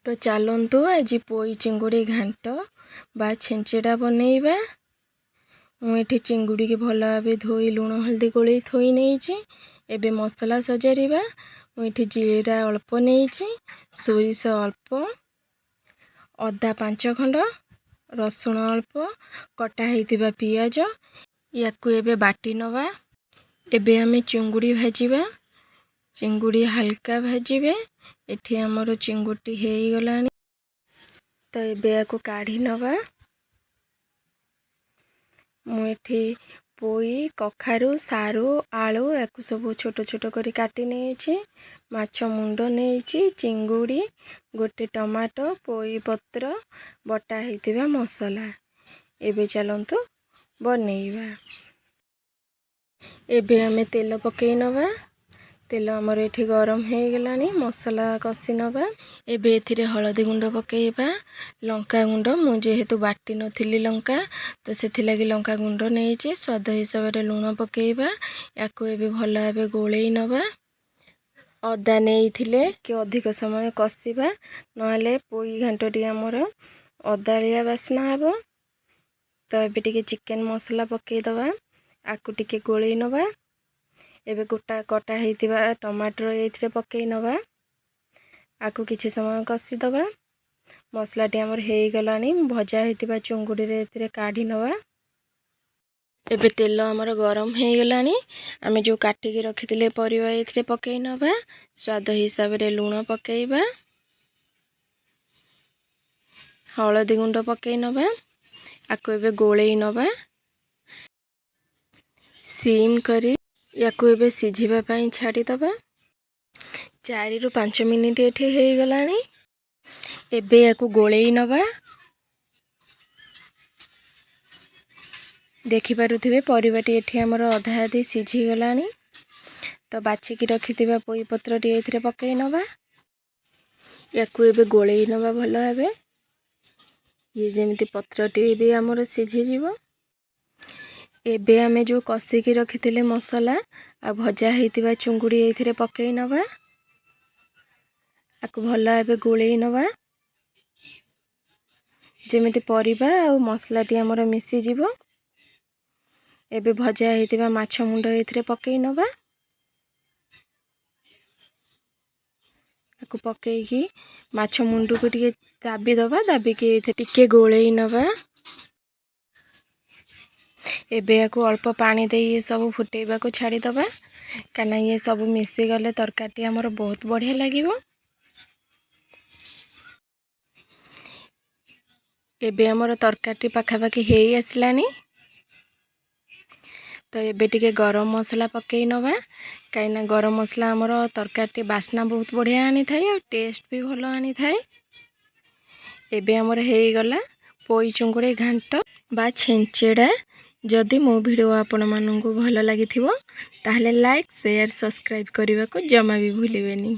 तो चलतु आज पोई चिंगुड़ी घांट बा छेंचेड़ा बनइबा। मुझे चिंगुड़ी के भल भाव धोई लुण हल्दी गोल थोई नहीं। एबे मसला सजारिबा। मुझे जीरा अल्प नहीं, सोरिष अल्प, अदा 5 खंड, रसुण अल्प, कटा होइतिबा पियाज याकू एबे बाटी नवा। एबे हमें चिंगुड़ी भाजिबा। चिंगुड़ी हल्का भाजिबे। एठी हमर चिंगुड़ी हो गलानी। तो एबे याकू काढ़ी नवा। मुझे पोई कखारू सारू आलू याकू सब छोट छोट करी काटी नहीं। माछ मुंड नहीं, चिंगुड़ी, गोटे टमाटो, पोई पत्र, बटा होइतिबा मसला। एबे चलतु बनइबा। एबे हमें तेल पकई नवा। तेल आमर एठी गरम हो गलानी। मसला कषि नवा। एबे एथिरे हलदी गुंड पकईबा, लंका गुंड। मु जेहेतु बाटी नथिली लंका तो सेथिलागी लंका गुंड नहीं। स्वाद हिसाब रे लुण पकईबा। याकू एबे भल भाबे गोलई नवा। अदा नहीं कि अधिक समय कषिबा नहले पोई घांटटी आमर अदालिया बास्ना हबो। तो एबे टिके चिकेन मसला पकई दवा। आकू टिके गोलई नवा। एबे गोटा कटा होइतिबा टमाटर एथिरे पकई नवा। आकू किछि समय कषि दवा। मसलाटी आमर हो गलानी। भजा होइतिबा चिंगुड़ी रे एथिरे काढ़ी नवा। एबे तेल आमर गरम हो गलानी। आमे जो काटी के रखिथिले परिवा एथिरे पकई नवा। स्वाद हिसाब रे लुण पकईबा, हलदी गुंड पकई नवा। आकू एबे गोलई नवा। सीम करी याकू एबे सिझिबा पई छाड़ी दबा। 4 ରୁ 5 मिनिट एठी हो गलानी। एबे याकू गोलई नवा। देखि पारुथिबे परिवाटी एठी हमर अधा आधी सिझी गलानी। तो बाछी की रखिथिबा पोई पत्रटी एथिरे पकई नवा। याकू एबे गोलई नवा भल भाबे। ये जेमिति पत्रटी भी हमर सिझी जीवो। एबे आमे जो कषि की रखिथिले मसला आ भजा होइतिबा चिंगुड़ी एथिरे पकई नवा। आकू भल भाबे गोलई नवा। जेमिति परिबा आ मसलाटी हमर मिसी जीवो। एबे भजा होइतिबा माछ मुंड एथिरे पकई नवा। आकू पकई की माछ मुंड को टिके दाबी दबा। दाबी के एथे टिके गोलई नवा। एबे याकू अल्प पानी दे ये सब फुटेबा को छाड़ी दबा। काना ये सब मिसी गले तरकारी हमर बहुत बढ़िया लागिवो। एबे हमर तरकारी पाखापाखी हो आसलानी। तो एबे टिके गरम मसला पकई नवा। कहीं गरम मसला हमर तरकारी बास्ना बहुत बढ़िया आनी थाए और टेस्ट भी भल आनी थाए। एबे हमर हो गला पोई चिंगुड़ी घांट बा छेंचेड़ा। जदि मो वीडियो आपण माननकु भल लागिथिबो ताहले लाइक शेयर सब्सक्राइब करने को जमा भी भूलिबेनी।